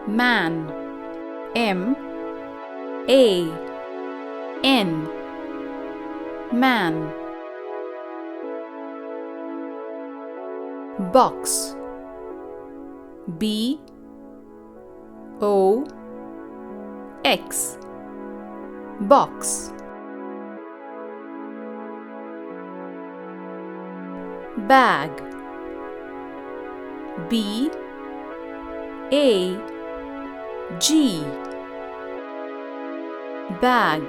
Man. M-A-N. Man. Box. B-O-X. Box. Bag. B-A-G. Bag.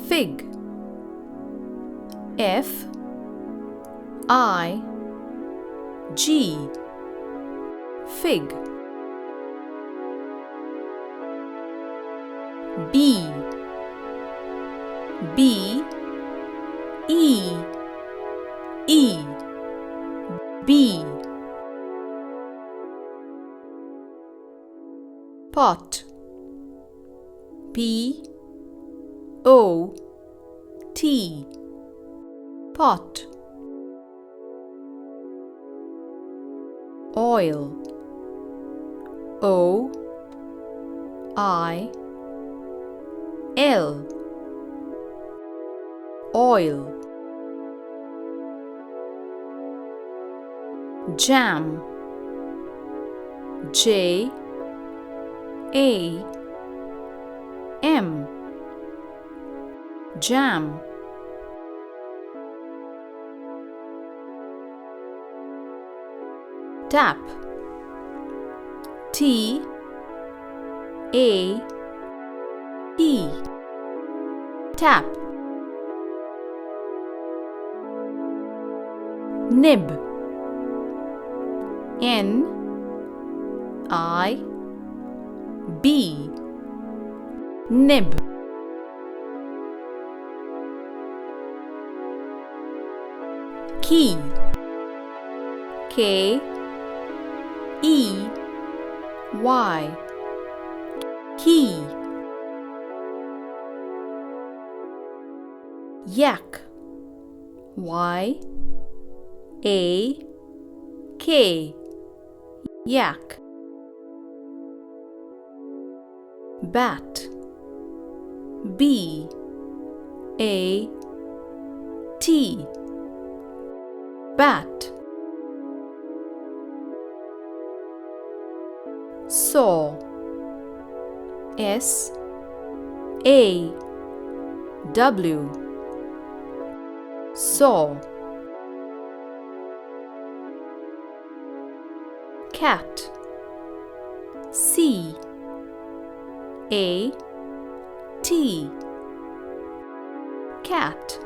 Fig. F-I-G. Fig. Bee. B-E-E. Bee. Pot. P-O-T. Pot. Oil. O-I-L. Oil. Jam. J-A-M. Jam. Tap. T-A-P. Tap. Nib. N-I-B. Nib. Key. K-E-Y. Key. Yak. Y-A-K. Yak. Bat. B-A-T. Bat. Saw. S-A-W. Saw. Cat. C-A-T. Cat.